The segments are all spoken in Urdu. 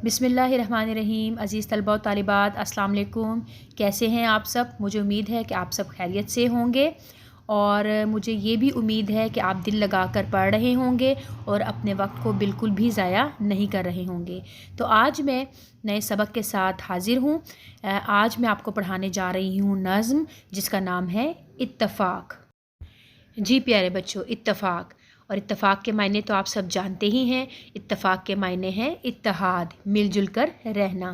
بسم اللہ الرحمن الرحیم۔ عزیز طلباء و طالبات، السلام علیکم۔ کیسے ہیں آپ سب؟ مجھے امید ہے کہ آپ سب خیریت سے ہوں گے، اور مجھے یہ بھی امید ہے کہ آپ دل لگا کر پڑھ رہے ہوں گے اور اپنے وقت کو بالکل بھی ضائع نہیں کر رہے ہوں گے۔ تو آج میں نئے سبق کے ساتھ حاضر ہوں۔ آج میں آپ کو پڑھانے جا رہی ہوں نظم، جس کا نام ہے اتفاق۔ جی پیارے بچوں، اتفاق، اور اتفاق کے معنی تو آپ سب جانتے ہی ہیں۔ اتفاق کے معنی ہیں اتحاد، مل جل کر رہنا۔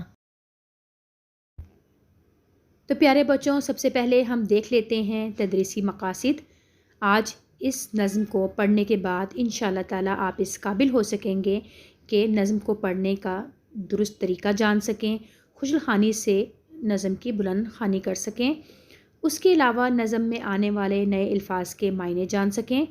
تو پیارے بچوں، سب سے پہلے ہم دیکھ لیتے ہیں تدریسی مقاصد۔ آج اس نظم کو پڑھنے کے بعد انشاءاللہ تعالیٰ آپ اس قابل ہو سکیں گے کہ نظم کو پڑھنے کا درست طریقہ جان سکیں، خشل خوانی سے نظم کی بلند خوانی کر سکیں۔ اس کے علاوہ نظم میں آنے والے نئے الفاظ کے معنی جان سکیں۔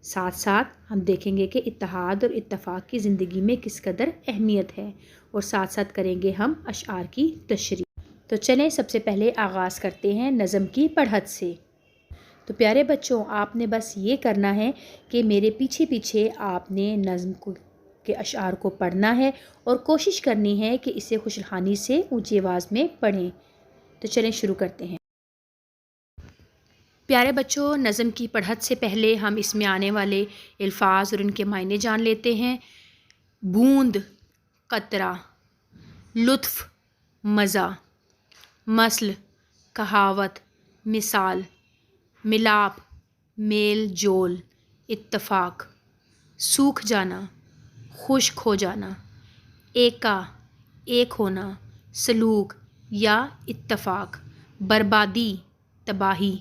ساتھ ساتھ ہم دیکھیں گے کہ اتحاد اور اتفاق کی زندگی میں کس قدر اہمیت ہے، اور ساتھ ساتھ کریں گے ہم اشعار کی تشریح۔ تو چلیں سب سے پہلے آغاز کرتے ہیں نظم کی پڑھت سے۔ تو پیارے بچوں، آپ نے بس یہ کرنا ہے کہ میرے پیچھے پیچھے آپ نے نظم کے اشعار کو پڑھنا ہے، اور کوشش کرنی ہے کہ اسے خشل خوانی سے اونچی آواز میں پڑھیں۔ تو چلیں شروع کرتے ہیں۔ پیارے بچوں، نظم کی پڑھت سے پہلے ہم اس میں آنے والے الفاظ اور ان کے معنی جان لیتے ہیں۔ بوند، قطرہ، لطف، مزہ، مثل، کہاوت، مثال، ملاپ، میل جول، اتفاق، سوکھ جانا، خشک ہو جانا، ایکا، ایک ہونا، سلوک یا اتفاق، بربادی، تباہی۔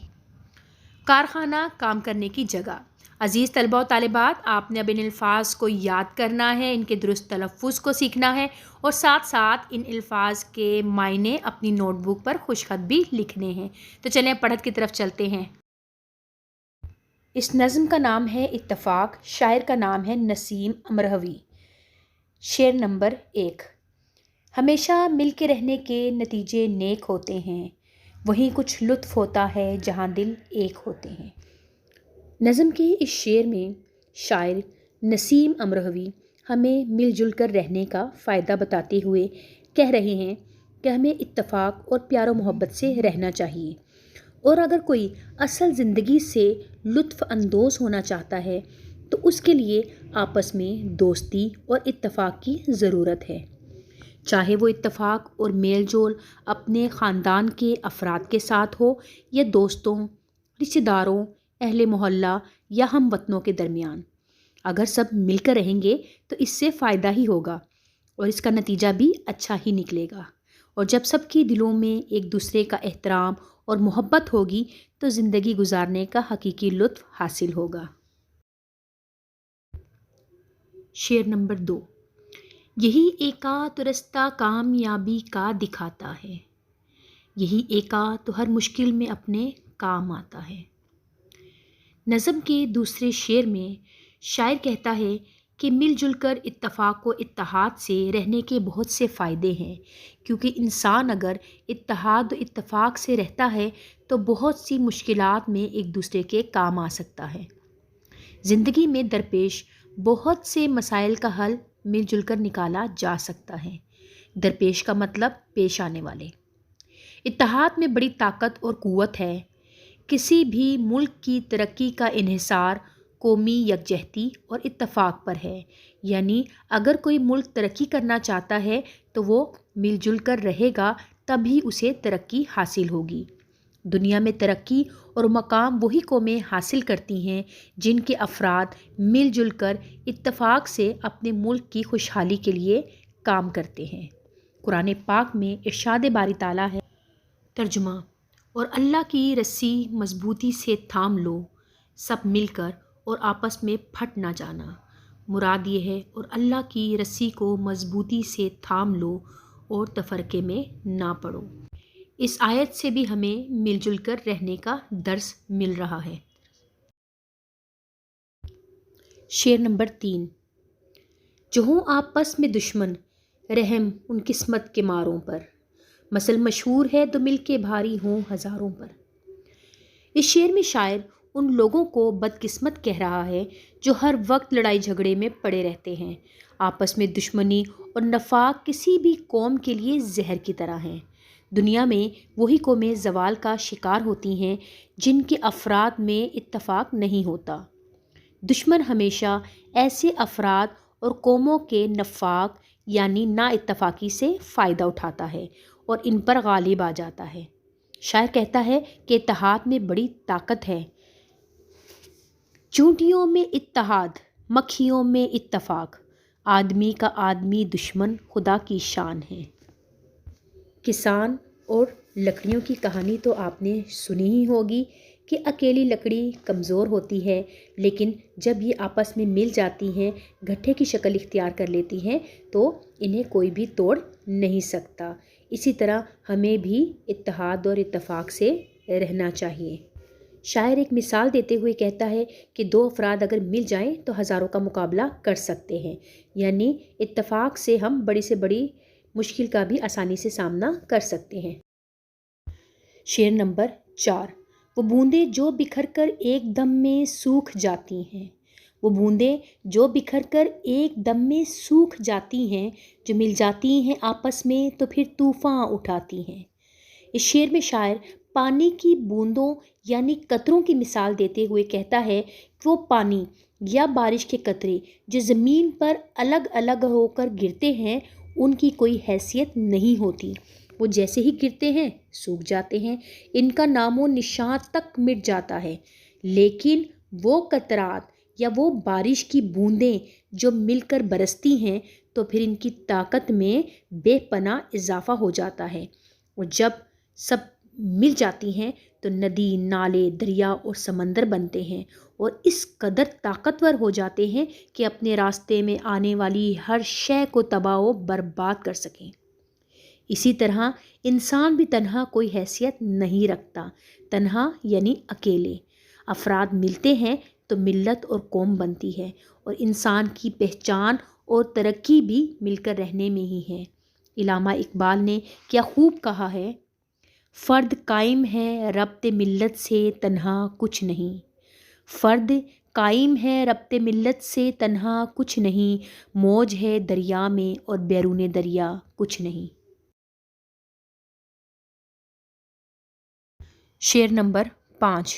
کارخانہ، کام کرنے کی جگہ۔ عزیز طلباء و طالبات، آپ نے اب ان الفاظ کو یاد کرنا ہے، ان کے درست تلفظ کو سیکھنا ہے، اور ساتھ ساتھ ان الفاظ کے معنی اپنی نوٹ بک پر خوش خط بھی لکھنے ہیں۔ تو چلیں پڑھت کی طرف چلتے ہیں۔ اس نظم کا نام ہے اتفاق، شاعر کا نام ہے نسیم امرہوی۔ شعر نمبر 1۔ ہمیشہ مل کے رہنے کے نتیجے نیک ہوتے ہیں، وہیں کچھ لطف ہوتا ہے جہاں دل ایک ہوتے ہیں۔ نظم کے اس شعر میں شاعر نسیم امرہوی ہمیں مل جل کر رہنے کا فائدہ بتاتے ہوئے کہہ رہے ہیں کہ ہمیں اتفاق اور پیار و محبت سے رہنا چاہیے، اور اگر کوئی اصل زندگی سے لطف اندوز ہونا چاہتا ہے تو اس کے لیے آپس میں دوستی اور اتفاق کی ضرورت ہے۔ چاہے وہ اتفاق اور میل جول اپنے خاندان کے افراد کے ساتھ ہو، یا دوستوں، رشتہ داروں، اہل محلہ یا ہم وطنوں کے درمیان۔ اگر سب مل کر رہیں گے تو اس سے فائدہ ہی ہوگا، اور اس کا نتیجہ بھی اچھا ہی نکلے گا۔ اور جب سب کے دلوں میں ایک دوسرے کا احترام اور محبت ہوگی تو زندگی گزارنے کا حقیقی لطف حاصل ہوگا۔ شعر نمبر 2۔ یہی ایکا تو رستہ کامیابی کا دکھاتا ہے، یہی ایکا تو ہر مشکل میں اپنے کام آتا ہے۔ نظم کے دوسرے شعر میں شاعر کہتا ہے کہ مل جل کر اتفاق و اتحاد سے رہنے کے بہت سے فائدے ہیں، کیونکہ انسان اگر اتحاد و اتفاق سے رہتا ہے تو بہت سی مشکلات میں ایک دوسرے کے کام آ سکتا ہے۔ زندگی میں درپیش بہت سے مسائل کا حل مل جل کر نکالا جا سکتا ہے۔ درپیش کا مطلب پیش آنے والے۔ اتحاد میں بڑی طاقت اور قوت ہے۔ کسی بھی ملک کی ترقی کا انحصار قومی یکجہتی اور اتفاق پر ہے، یعنی اگر کوئی ملک ترقی کرنا چاہتا ہے تو وہ مل جل کر رہے گا، تبھی اسے ترقی حاصل ہوگی۔ دنیا میں ترقی اور مقام وہی قومیں حاصل کرتی ہیں جن کے افراد مل جل کر اتفاق سے اپنے ملک کی خوشحالی کے لیے کام کرتے ہیں۔ قرآن پاک میں ارشاد باری تعالیٰ ہے، ترجمہ: اور اللہ کی رسی مضبوطی سے تھام لو، سب مل کر اور آپس میں پھٹ نہ جانا۔ مراد یہ ہے اور اللہ کی رسی کو مضبوطی سے تھام لو اور تفرقے میں نہ پڑو۔ اس آیت سے بھی ہمیں مل جل کر رہنے کا درس مل رہا ہے۔ شعر نمبر 3۔ جو ہوں آپس میں دشمن، رحم ان قسمت کے ماروں پر، مثل مشہور ہے دو مل کے بھاری ہوں ہزاروں پر۔ اس شعر میں شاعر ان لوگوں کو بدقسمت کہہ رہا ہے جو ہر وقت لڑائی جھگڑے میں پڑے رہتے ہیں۔ آپس میں دشمنی اور نفاق کسی بھی قوم کے لیے زہر کی طرح ہیں۔ دنیا میں وہی قومیں زوال کا شکار ہوتی ہیں جن کے افراد میں اتفاق نہیں ہوتا۔ دشمن ہمیشہ ایسے افراد اور قوموں کے نفاق یعنی نا اتفاقی سے فائدہ اٹھاتا ہے اور ان پر غالب آ جاتا ہے۔ شاعر کہتا ہے کہ اتحاد میں بڑی طاقت ہے، چونٹیوں میں اتحاد، مکھیوں میں اتفاق، آدمی کا آدمی دشمن خدا کی شان ہے۔ کسان اور لکڑیوں کی کہانی تو آپ نے سنی ہی ہوگی کہ اکیلی لکڑی کمزور ہوتی ہے، لیکن جب یہ آپس میں مل جاتی ہیں، گٹھے کی شکل اختیار کر لیتی ہیں تو انہیں کوئی بھی توڑ نہیں سکتا۔ اسی طرح ہمیں بھی اتحاد اور اتفاق سے رہنا چاہیے۔ شاعر ایک مثال دیتے ہوئے کہتا ہے کہ دو افراد اگر مل جائیں تو ہزاروں کا مقابلہ کر سکتے ہیں، یعنی اتفاق سے ہم بڑی سے بڑی مشکل کا بھی آسانی سے سامنا کر سکتے ہیں۔ شعر نمبر 4۔ وہ بوندیں جو بکھر کر ایک دم میں سوکھ جاتی ہیں، وہ بوندیں جو بکھر کر ایک دم میں سوکھ جاتی ہیں، جو مل جاتی ہیں آپس میں تو پھر طوفان اٹھاتی ہیں۔ اس شعر میں شاعر پانی کی بوندوں یعنی قطروں کی مثال دیتے ہوئے کہتا ہے کہ وہ پانی یا بارش کے قطرے جو زمین پر الگ الگ ہو کر گرتے ہیں ان کی کوئی حیثیت نہیں ہوتی، وہ جیسے ہی گرتے ہیں سوکھ جاتے ہیں، ان کا نام و نشان تک مٹ جاتا ہے، لیکن وہ قطرات یا وہ بارش کی بوندیں جو مل کر برستی ہیں تو پھر ان کی طاقت میں بے پناہ اضافہ ہو جاتا ہے، اور جب سب مل جاتی ہیں تو ندی، نالے، دریا اور سمندر بنتے ہیں اور اس قدر طاقتور ہو جاتے ہیں کہ اپنے راستے میں آنے والی ہر شے کو تباہ و برباد کر سکیں۔ اسی طرح انسان بھی تنہا کوئی حیثیت نہیں رکھتا، تنہا یعنی اکیلے۔ افراد ملتے ہیں تو ملت اور قوم بنتی ہے، اور انسان کی پہچان اور ترقی بھی مل کر رہنے میں ہی ہے۔ علامہ اقبال نے کیا خوب کہا ہے، فرد قائم ہے ربط ملت سے تنہا کچھ نہیں، فرد قائم ہے ربط ملت سے تنہا کچھ نہیں، موج ہے دریا میں اور بیرون دریا کچھ نہیں۔ شعر نمبر 5۔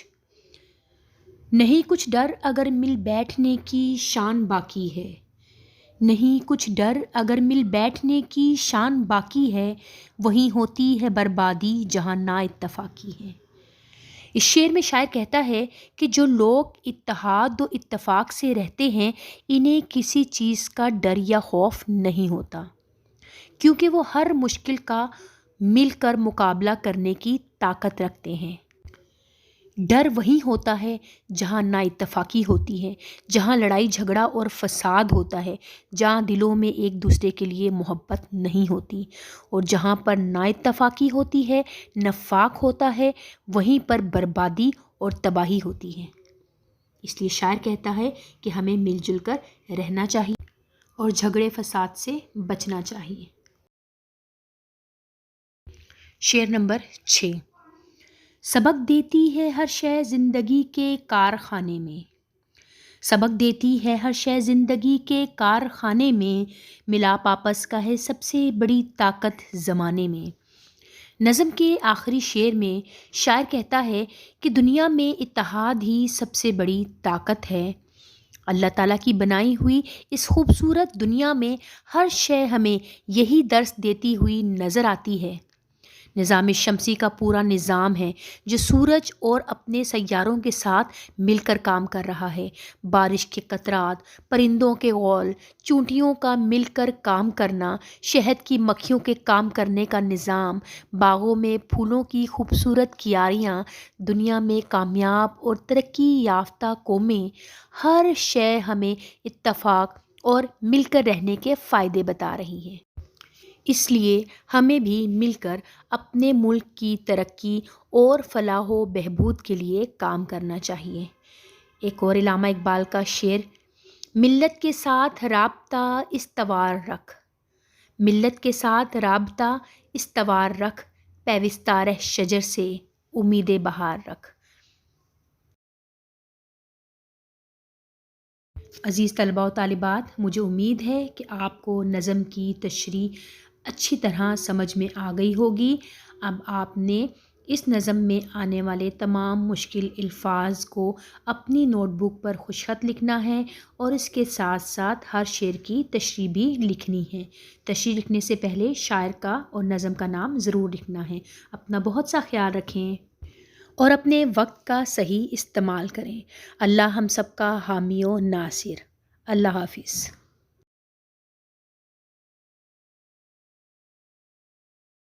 نہیں کچھ ڈر اگر مل بیٹھنے کی شان باقی ہے، نہیں کچھ ڈر اگر مل بیٹھنے کی شان باقی ہے، وہیں ہوتی ہے بربادی جہاں نا اتفاقی ہے۔ اس شعر میں شاعر کہتا ہے کہ جو لوگ اتحاد و اتفاق سے رہتے ہیں انہیں کسی چیز کا ڈر یا خوف نہیں ہوتا، کیونکہ وہ ہر مشکل کا مل کر مقابلہ کرنے کی طاقت رکھتے ہیں۔ ڈر وہیں ہوتا ہے جہاں نا اتفاقی ہوتی ہے، جہاں لڑائی جھگڑا اور فساد ہوتا ہے، جہاں دلوں میں ایک دوسرے کے لیے محبت نہیں ہوتی، اور جہاں پر نا اتفاقی ہوتی ہے، نفاق ہوتا ہے، وہیں پر بربادی اور تباہی ہوتی ہے۔ اس لیے شاعر کہتا ہے کہ ہمیں مل جل کر رہنا چاہیے اور جھگڑے فساد سے بچنا چاہیے۔ شعر نمبر 6۔ سبق دیتی ہے ہر شے زندگی کے کارخانے میں، سبق دیتی ہے ہر شے زندگی کے کارخانے میں، ملاپ آپس کا ہے سب سے بڑی طاقت زمانے میں۔ نظم کے آخری شعر میں شاعر کہتا ہے کہ دنیا میں اتحاد ہی سب سے بڑی طاقت ہے۔ اللہ تعالیٰ کی بنائی ہوئی اس خوبصورت دنیا میں ہر شے ہمیں یہی درس دیتی ہوئی نظر آتی ہے۔ نظام شمسی کا پورا نظام ہے جو سورج اور اپنے سیاروں کے ساتھ مل کر کام کر رہا ہے۔ بارش کے قطرات، پرندوں کے غول، چونٹیوں کا مل کر کام کرنا، شہد کی مکھیوں کے کام کرنے کا نظام، باغوں میں پھولوں کی خوبصورت کیاریاں، دنیا میں کامیاب اور ترقی یافتہ قومیں، ہر شے ہمیں اتفاق اور مل کر رہنے کے فائدے بتا رہی ہیں۔ اس لیے ہمیں بھی مل کر اپنے ملک کی ترقی اور فلاح و بہبود کے لیے کام کرنا چاہیے۔ ایک اور علامہ اقبال کا شعر، ملت کے ساتھ رابطہ استوار رکھ، ملت کے ساتھ رابطہ استوار رکھ، پیوستہ رہ شجر سے امید بہار رکھ۔ عزیز طلباء و طالبات، مجھے امید ہے کہ آپ کو نظم کی تشریح اچھی طرح سمجھ میں آ گئی ہوگی۔ اب آپ نے اس نظم میں آنے والے تمام مشکل الفاظ کو اپنی نوٹ بک پر خوش خط لکھنا ہے اور اس کے ساتھ ساتھ ہر شعر کی تشریح بھی لکھنی ہے۔ تشریح لکھنے سے پہلے شاعر کا اور نظم کا نام ضرور لکھنا ہے۔ اپنا بہت سا خیال رکھیں اور اپنے وقت کا صحیح استعمال کریں۔ اللہ ہم سب کا حامی و ناصر۔ اللہ حافظ۔